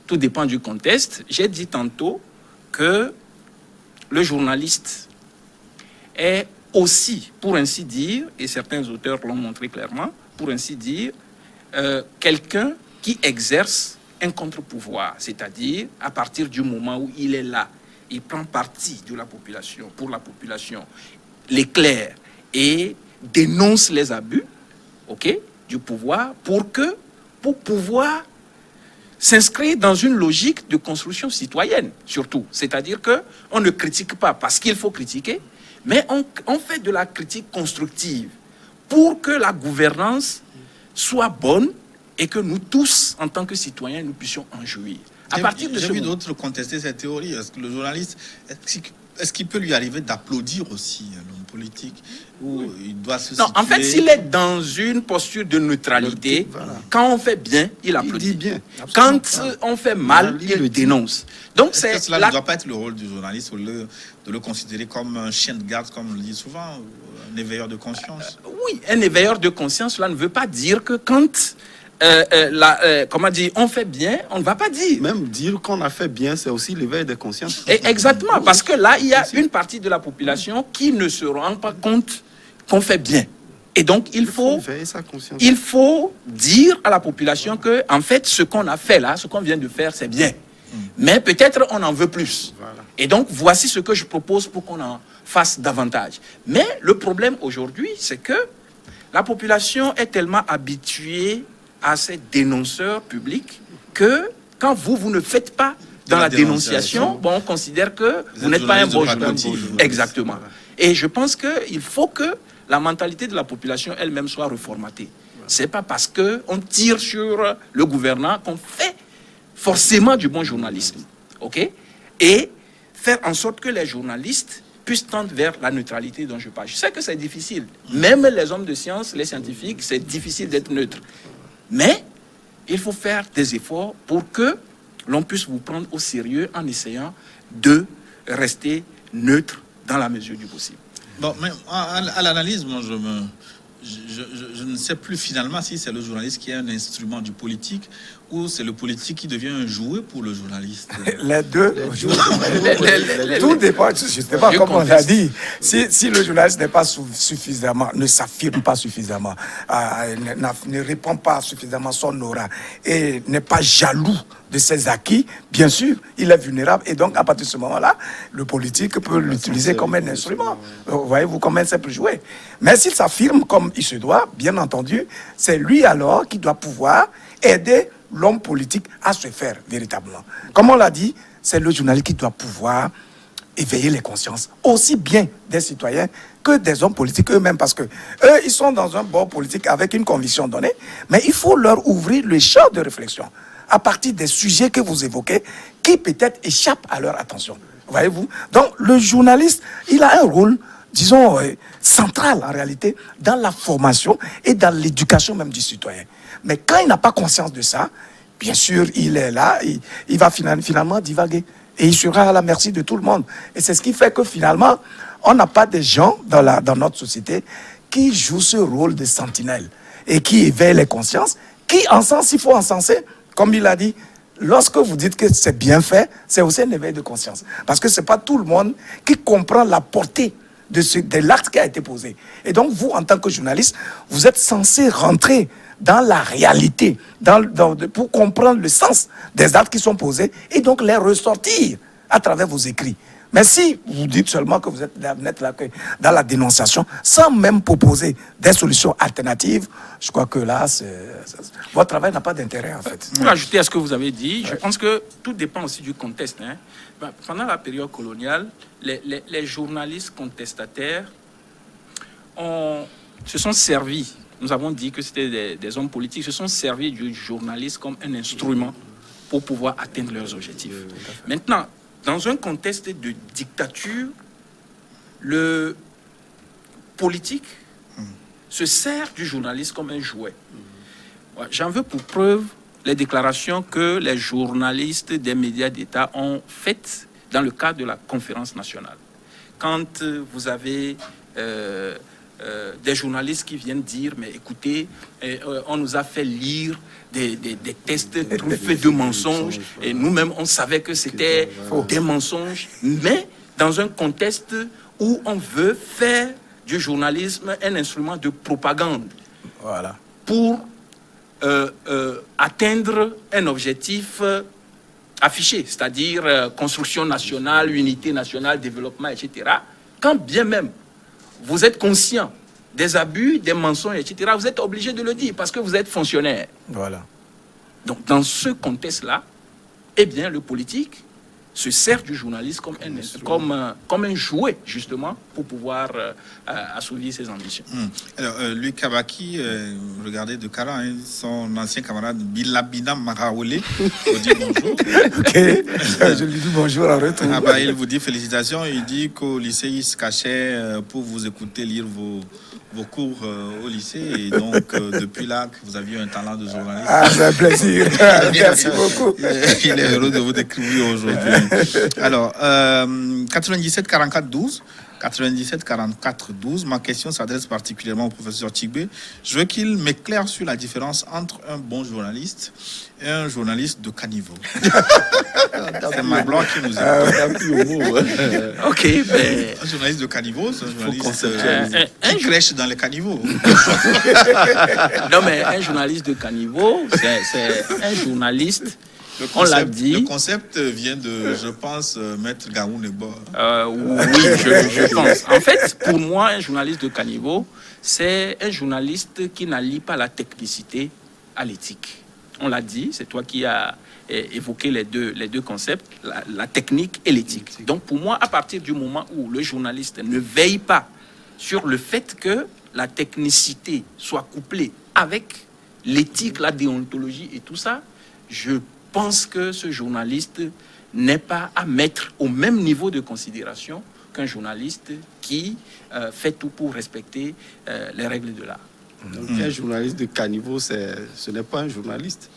Tout dépend du contexte. J'ai dit tantôt que le journaliste est aussi, pour ainsi dire, et certains auteurs l'ont montré clairement, pour ainsi dire, quelqu'un qui exerce un contre-pouvoir, c'est-à-dire à partir du moment où il est là, il prend parti de la population, pour la population, l'éclaire et dénonce les abus, du pouvoir pour pouvoir s'inscrire dans une logique de construction citoyenne, surtout. C'est-à-dire qu'on ne critique pas parce qu'il faut critiquer, mais on fait de la critique constructive pour que la gouvernance soit bonne et que nous tous, en tant que citoyens, nous puissions en jouir. J'ai vu d'autres contester cette théorie. Est-ce que le journaliste, est-ce qu'il peut lui arriver d'applaudir aussi l'homme politique ou il doit se Non, situer... en fait, s'il est dans une posture de neutralité, voilà. Quand on fait bien, il applaudit. Il dit bien. Quand on fait mal, il le dénonce. Donc est-ce que cela ne doit pas être le rôle du journaliste de le considérer comme un chien de garde, comme on le dit souvent, un éveilleur de conscience? Oui, un éveilleur de conscience, cela ne veut pas dire que quand comment dire, on fait bien, on ne va pas dire. Même dire qu'on a fait bien, c'est aussi l'éveil de conscience. Et exactement, parce que là, il y a une partie de la population qui ne se rend pas compte qu'on fait bien. Et donc, il faut dire à la population que, en fait, ce qu'on a fait là, ce qu'on vient de faire, c'est bien. Mais peut-être on en veut plus. Voilà. Et donc, voici ce que je propose pour qu'on en fasse davantage. Mais le problème aujourd'hui, c'est que la population est tellement habituée à ces dénonceurs publics que quand vous ne faites pas dans la dénonciation, bon, on considère que vous n'êtes pas un bon journaliste. Exactement. Et je pense qu'il faut que la mentalité de la population elle-même soit reformatée. C'est pas parce qu'on tire sur le gouvernant qu'on fait forcément du bon journalisme. Et faire en sorte que les journalistes puissent tendre vers la neutralité dont je parle. Je sais que c'est difficile. Même les hommes de science, les scientifiques, c'est difficile d'être neutre. Mais il faut faire des efforts pour que l'on puisse vous prendre au sérieux en essayant de rester neutre dans la mesure du possible. Bon, mais à l'analyse, moi, je ne sais plus finalement si c'est le journaliste qui est un instrument du politique ou c'est le politique qui devient un jouet pour le journaliste. Les deux. Tout dépend, justement, comme on l'a dit. Si le journaliste n'est pas suffisamment, ne s'affirme pas suffisamment, ne répond pas suffisamment son aura et n'est pas jaloux de ses acquis, bien sûr, il est vulnérable. Et donc, à partir de ce moment-là, le politique peut l'utiliser comme un instrument. Voyez-vous, comme un simple jouet. Mais s'il s'affirme comme il se doit, bien entendu, c'est lui alors qui doit pouvoir aider l'homme politique à se faire véritablement. Comme on l'a dit, c'est le journaliste qui doit pouvoir éveiller les consciences, aussi bien des citoyens que des hommes politiques eux-mêmes, parce que eux, ils sont dans un bord politique avec une conviction donnée, mais il faut leur ouvrir le champ de réflexion à partir des sujets que vous évoquez, qui peut-être échappent à leur attention. Voyez-vous? Donc, le journaliste, il a un rôle, disons, central en réalité, dans la formation et dans l'éducation même du citoyen. Mais quand il n'a pas conscience de ça, bien sûr, il est là, il va finalement divaguer. Et il sera à la merci de tout le monde. Et c'est ce qui fait que finalement, on n'a pas des gens dans notre société qui jouent ce rôle de sentinelle et qui éveillent les consciences, qui encensent, il faut encenser, comme il a dit. Lorsque vous dites que c'est bien fait, c'est aussi un éveil de conscience. Parce que ce n'est pas tout le monde qui comprend la portée de l'acte qui a été posé. Et donc, vous, en tant que journaliste, vous êtes censé rentrer dans la réalité, pour comprendre le sens des actes qui sont posés et donc les ressortir à travers vos écrits. Mais si vous dites seulement que vous êtes là dans la dénonciation, sans même proposer des solutions alternatives, je crois que là, votre travail n'a pas d'intérêt, en fait. Pour ajouter à ce que vous avez dit, je pense que tout dépend aussi du contexte. Pendant la période coloniale, les journalistes contestataires se sont servis. Nous avons dit que c'était des hommes politiques, se sont servis du journaliste comme un instrument pour pouvoir atteindre leurs objectifs. Maintenant, dans un contexte de dictature, le politique se sert du journaliste comme un jouet. J'en veux pour preuve les déclarations que les journalistes des médias d'État ont faites dans le cadre de la conférence nationale. Quand vous avez des journalistes qui viennent dire, mais écoutez, on nous a fait lire des tests truffés de mensonges, et nous-mêmes, on savait que c'était des mensonges, mais dans un contexte où on veut faire du journalisme un instrument de propagande. Voilà. Pour atteindre un objectif affiché, c'est-à-dire construction nationale, unité nationale, développement, etc. Quand bien même vous êtes conscient des abus, des mensonges, etc., vous êtes obligé de le dire parce que vous êtes fonctionnaire. Voilà. Donc, dans ce contexte-là, eh bien, le politique se sert du journaliste comme un jouet, justement, pour pouvoir assouvir ses ambitions. Alors, Louis Kabaki, regardez de Kara, hein, son ancien camarade Bilabina Maraoulé, vous dit bonjour. Ok, je lui dis bonjour en retour. Ah bah, il vous dit félicitations. Il dit qu'au lycée, il se cachait pour vous écouter lire vos cours au lycée. Et donc, depuis là, que vous aviez un talent de journaliste. Ah, c'est un plaisir. Merci beaucoup. Il est heureux de vous découvrir aujourd'hui. Alors, 97 44 12. 97 44 12. Ma question s'adresse particulièrement au professeur Tigbe. Je veux qu'il m'éclaire sur la différence entre un bon journaliste et un journaliste de caniveau. C'est ma blanc qui nous écoute. Ok, mais... Un journaliste de caniveau, c'est un journaliste qui crèche dans les caniveaux. Non, mais un journaliste de caniveau, c'est un journaliste... On l'a dit. Le concept vient de, je pense, Maître Gaoun Nebo. Oui, je pense. En fait, pour moi, un journaliste de caniveau, c'est un journaliste qui n'allie pas la technicité à l'éthique. On l'a dit, c'est toi qui as évoqué les deux concepts, la technique et l'éthique. Donc, pour moi, à partir du moment où le journaliste ne veille pas sur le fait que la technicité soit couplée avec l'éthique, la déontologie et tout ça, je pense que ce journaliste n'est pas à mettre au même niveau de considération qu'un journaliste qui fait tout pour respecter les règles de l'art. Donc, un journaliste de caniveau, ce n'est pas un journaliste.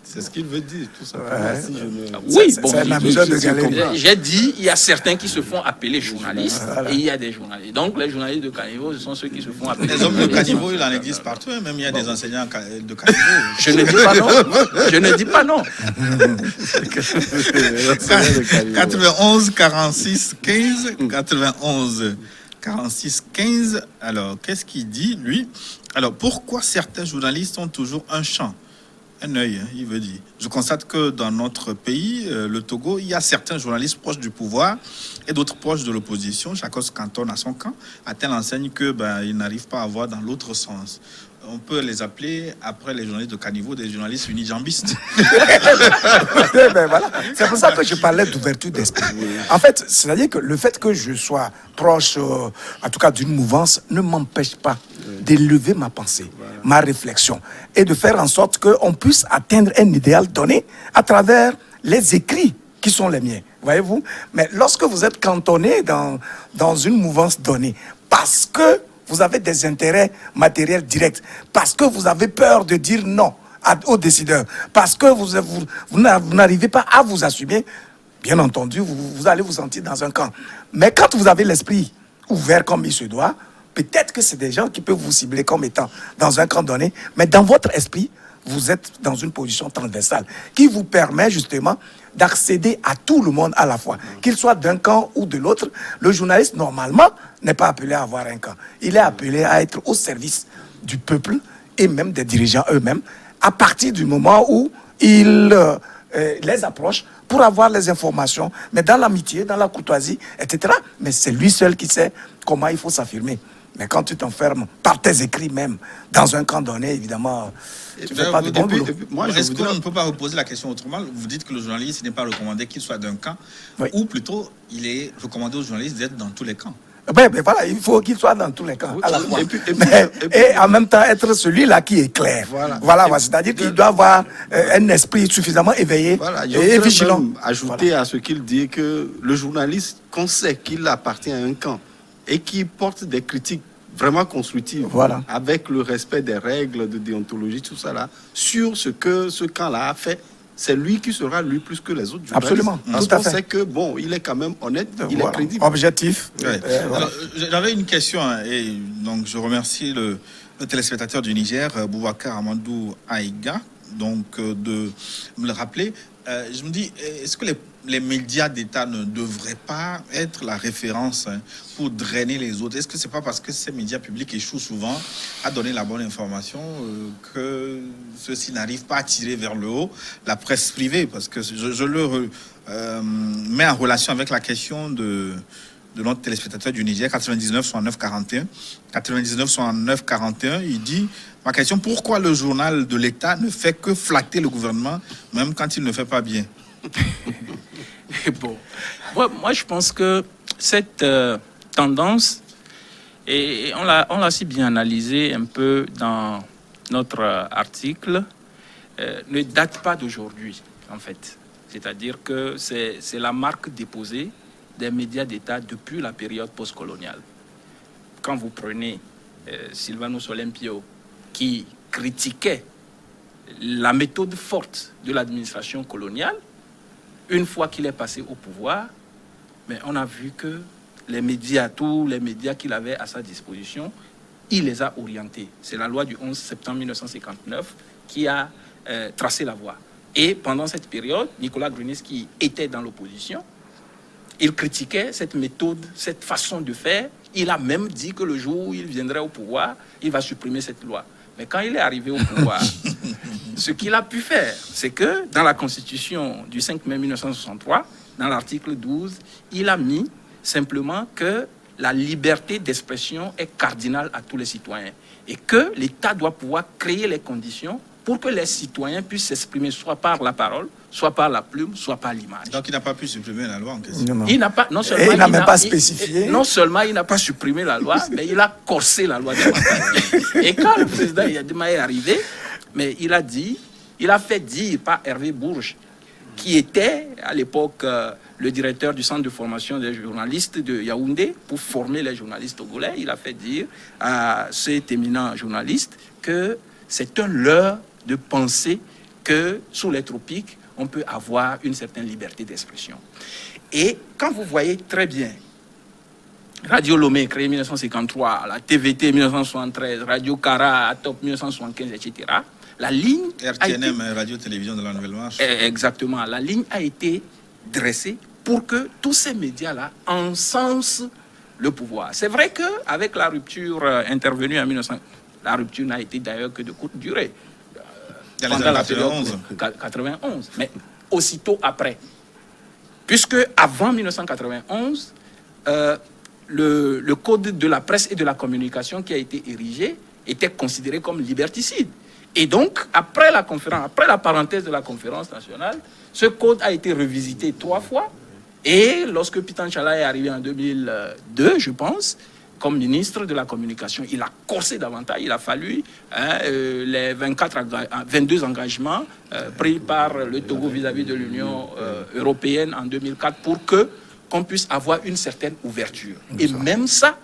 C'est ce qu'il veut dire, tout simplement. Ouais. Si je me... Oui, bon, c'est la méthode de Galénie. j'ai dit, il y a certains qui se font appeler journalistes et il y a des journalistes. Donc, les journalistes de caniveau, ce sont ceux qui se font appeler Les hommes de caniveau, il en existe partout. Même il y a des enseignants de caniveau. Je ne dis pas non. Je ne dis pas non. 91 46 15 91 46 15. Alors, qu'est-ce qu'il dit, lui? Alors, pourquoi certains journalistes ont toujours un champ, un œil, hein, il veut dire. Je constate que dans notre pays, le Togo, il y a certains journalistes proches du pouvoir et d'autres proches de l'opposition. Chacun se cantonne à son camp, à telle enseigne que ils n'arrivent pas à voir dans l'autre sens. On peut les appeler, après les journalistes de caniveau, des journalistes unijambistes. Ben voilà. C'est pour ça que je parlais d'ouverture d'esprit. En fait, c'est-à-dire que le fait que je sois proche, en tout cas d'une mouvance, ne m'empêche pas d'élever ma pensée, ma réflexion, et de faire en sorte qu'on puisse atteindre un idéal donné à travers les écrits qui sont les miens. Voyez-vous? Mais lorsque vous êtes cantonné dans une mouvance donnée, parce que vous avez des intérêts matériels directs, parce que vous avez peur de dire non aux décideurs, parce que vous n'arrivez pas à vous assumer, bien entendu, vous allez vous sentir dans un camp. Mais quand vous avez l'esprit ouvert comme il se doit, peut-être que c'est des gens qui peuvent vous cibler comme étant dans un camp donné, mais dans votre esprit, vous êtes dans une position transversale qui vous permet justement d'accéder à tout le monde à la fois, qu'il soit d'un camp ou de l'autre. Le journaliste, normalement, n'est pas appelé à avoir un camp. Il est appelé à être au service du peuple et même des dirigeants eux-mêmes à partir du moment où il les approche pour avoir les informations, mais dans l'amitié, dans la courtoisie, etc. Mais c'est lui seul qui sait comment il faut s'affirmer. Mais quand tu t'enfermes par tes écrits même, dans un camp donné, évidemment, tu ne fais pas de bon boulot. Est-ce qu'on ne peut pas reposer la question autrement? Vous dites que le journaliste n'est pas recommandé qu'il soit d'un camp, Oui. ou plutôt, il est recommandé aux journalistes d'être dans tous les camps. Ben voilà, il faut qu'il soit dans tous les camps, à la fois. Et puis, Et en même temps, être celui-là qui est clair. Voilà, c'est-à-dire qu'il doit avoir un esprit suffisamment éveillé et vigilant. Ajouter à ce qu'il dit que le journaliste, qu'on sait qu'il appartient à un camp et qui porte des critiques vraiment constructives, avec le respect des règles de déontologie, tout ça là, sur ce que ce camp-là a fait, c'est lui qui sera lui plus que les autres journalistes. Absolument, Parce tout à qu'on fait. sait que, bon, il est quand même honnête, il est Voilà. crédible. Objectif. Ouais. Voilà. Alors, j'avais une question, hein, et donc je remercie le téléspectateur du Niger, Boubacar Amadou Aïga, donc de me le rappeler. Je me dis, est-ce que les médias d'État ne devraient pas être la référence, hein, pour drainer les autres? Est-ce que c'est pas parce que ces médias publics échouent souvent à donner la bonne information que ceux-ci n'arrivent pas à tirer vers le haut la presse privée? Parce que je le mets en relation avec la question de notre téléspectateur du Niger, 99 69 41. 99 69 41, il dit, ma question, pourquoi le journal de l'État ne fait que flatter le gouvernement, même quand il ne fait pas bien? Bon, moi, je pense que cette tendance, et on l'a si bien analysé un peu dans notre article, ne date pas d'aujourd'hui, en fait. C'est-à-dire que c'est la marque déposée des médias d'État depuis la période postcoloniale. Quand vous prenez Sylvanus Olympio, qui critiquait la méthode forte de l'administration coloniale, une fois qu'il est passé au pouvoir, mais on a vu que les médias, tous les médias qu'il avait à sa disposition, il les a orientés. C'est la loi du 11 septembre 1959 qui a tracé la voie. Et pendant cette période, Nicolas Grunis, qui était dans l'opposition, il critiquait cette méthode, cette façon de faire. Il a même dit que le jour où il viendrait au pouvoir, il va supprimer cette loi. Mais quand il est arrivé au pouvoir, ce qu'il a pu faire, c'est que dans la Constitution du 5 mai 1963, dans l'article 12, il a mis simplement que la liberté d'expression est cardinale à tous les citoyens et que l'État doit pouvoir créer les conditions pour que les citoyens puissent s'exprimer soit par la parole, soit par la plume, soit par l'image. Donc il n'a pas pu supprimer la loi en question. Non, non. Il n'a pas, non Et seulement il n'a même pas spécifié. non seulement il n'a pas supprimé la loi, mais il a corsé la loi. Et quand le président Yadima est arrivé, mais il a fait dire par Hervé Bourges, qui était à l'époque le directeur du centre de formation des journalistes de Yaoundé, pour former les journalistes togolais, il a fait dire à cet éminent journaliste que c'est un leurre de penser que sous les tropiques, on peut avoir une certaine liberté d'expression. Et quand vous voyez très bien, Radio Lomé, créée en 1953, la TVT 1973, Radio Cara, Top 1975, etc., la ligne RTNM, Radio-Télévision de la Nouvelle Marche. Exactement. La ligne a été dressée pour que tous ces médias-là encensent le pouvoir. C'est vrai qu'avec la rupture intervenue en 1900, la rupture n'a été d'ailleurs que de courte durée. Dans les années 91. 91. Mais aussitôt après. Puisque avant 1991, le code de la presse et de la communication qui a été érigé était considéré comme liberticide. Et donc, après la conférence, après la parenthèse de la conférence nationale, ce code a été revisité 3 fois. Et lorsque Pitan Chala est arrivé en 2002, je pense, comme ministre de la communication, il a corsé davantage. Il a fallu les 22 engagements pris par le Togo vis-à-vis de l'Union européenne en 2004 pour qu'on puisse avoir une certaine ouverture. Et même ça,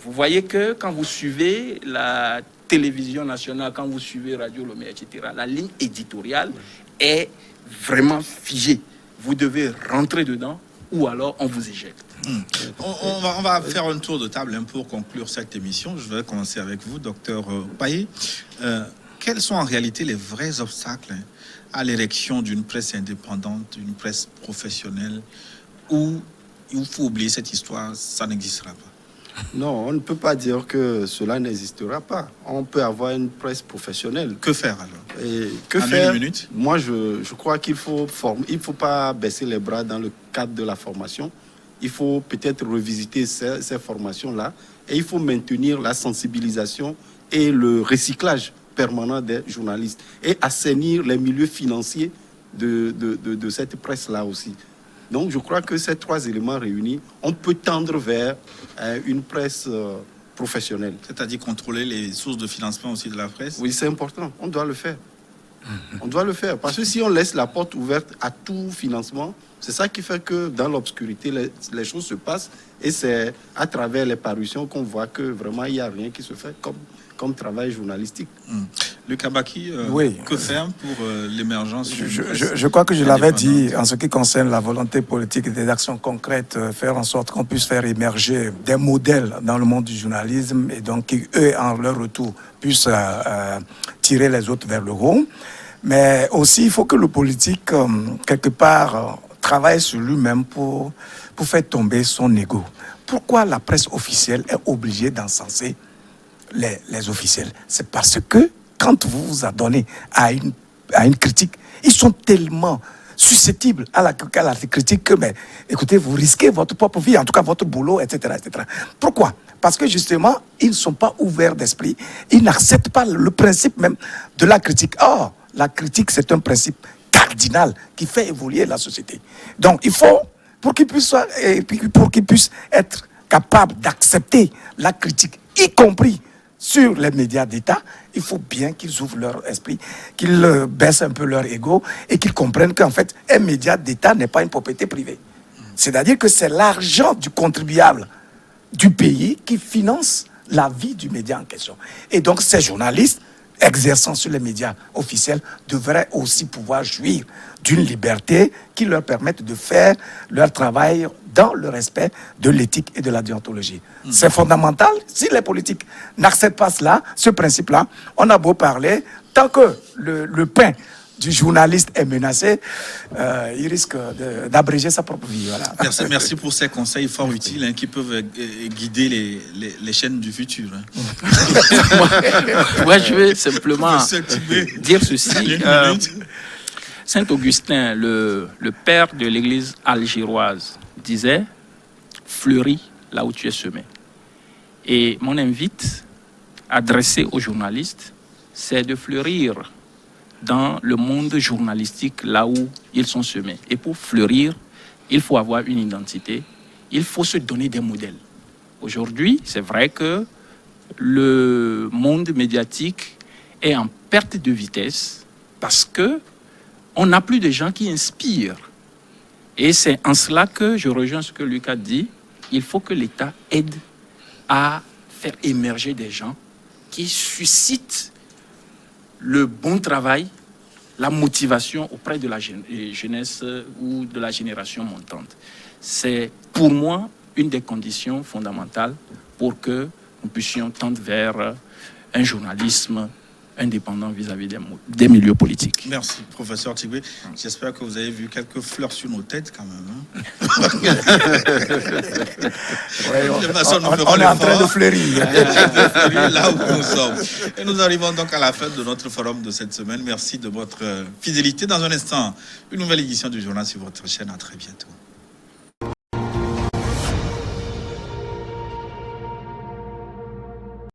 vous voyez que quand vous suivez la télévision nationale, quand vous suivez Radio Lomé, etc., la ligne éditoriale est vraiment figée. Vous devez rentrer dedans ou alors on vous éjecte. On va faire un tour de table pour conclure cette émission. Je vais commencer avec vous, docteur Paye. Quels sont en réalité les vrais obstacles à l'érection d'une presse indépendante, d'une presse professionnelle, où il faut oublier cette histoire, ça n'existera pas? Non, on ne peut pas dire que cela n'existera pas. On peut avoir une presse professionnelle. Que faire alors? Et que en faire? une minute? Moi, je crois qu'il faut former. Il ne faut pas baisser les bras dans le cadre de la formation. Il faut peut-être revisiter ces formations-là. Et il faut maintenir la sensibilisation et le recyclage permanent des journalistes. Et assainir les milieux financiers de cette presse-là aussi. Donc, je crois que ces 3 éléments réunis, on peut tendre vers une presse professionnelle. C'est-à-dire contrôler les sources de financement aussi de la presse? Oui, c'est important. On doit le faire. On doit le faire. Parce que si on laisse la porte ouverte à tout financement, c'est ça qui fait que dans l'obscurité, les choses se passent. Et c'est à travers les parutions qu'on voit que vraiment, il n'y a rien qui se fait comme travail journalistique. Le Kabaki, Oui. que faire pour l'émergence d'une presse Je crois que je l'avais dit indépendante? en ce qui concerne la volonté politique et des actions concrètes, faire en sorte qu'on puisse faire émerger des modèles dans le monde du journalisme et donc qu'eux, en leur retour, puissent tirer les autres vers le haut. Mais aussi, il faut que le politique, quelque part, travaille sur lui-même pour faire tomber son ego. Pourquoi la presse officielle est obligée d'encenser les officiels? C'est parce que quand vous vous adonnez à une critique, ils sont tellement susceptibles à la critique que, mais, écoutez, vous risquez votre propre vie, en tout cas votre boulot, etc., etc. Pourquoi? Parce que justement, ils ne sont pas ouverts d'esprit, ils n'acceptent pas le principe même de la critique. Or, la critique, c'est un principe cardinal qui fait évoluer la société. Donc, il faut, pour qu'ils puissent être capables d'accepter la critique, y compris sur les médias d'État, il faut bien qu'ils ouvrent leur esprit, qu'ils baissent un peu leur ego et qu'ils comprennent qu'en fait, un média d'État n'est pas une propriété privée. C'est-à-dire que c'est l'argent du contribuable du pays qui finance la vie du média en question. Et donc, ces journalistes exerçant sur les médias officiels devraient aussi pouvoir jouir d'une liberté qui leur permette de faire leur travail dans le respect de l'éthique et de la déontologie. C'est fondamental. Si les politiques n'acceptent pas cela, ce principe-là, on a beau parler, tant que le pain du journaliste est menacé, il risque d'abréger sa propre vie. Voilà. Merci pour ces conseils fort utiles hein, qui peuvent guider les chaînes du futur. Hein. Moi, je vais simplement dire ceci. Saint Augustin, le père de l'église algéroise, disait « Fleuris là où tu es semé ». Et mon invite adressé aux journalistes, c'est de fleurir dans le monde journalistique là où ils sont semés. Et pour fleurir, il faut avoir une identité, il faut se donner des modèles. Aujourd'hui, c'est vrai que le monde médiatique est en perte de vitesse parce que on n'a plus de gens qui inspirent. Et c'est en cela que je rejoins ce que Lucas dit. Il faut que l'État aide à faire émerger des gens qui suscitent le bon travail, la motivation auprès de la jeunesse ou de la génération montante. C'est pour moi une des conditions fondamentales pour que nous puissions tendre vers un journalisme indépendant vis-à-vis des milieux politiques. Merci, professeur Tigwe. J'espère que vous avez vu quelques fleurs sur nos têtes quand même. Hein. Ouais, on est en train de fleurir. Là où nous sommes. Et nous arrivons donc à la fin de notre forum de cette semaine. Merci de votre fidélité. Dans un instant, une nouvelle édition du journal sur votre chaîne. À très bientôt.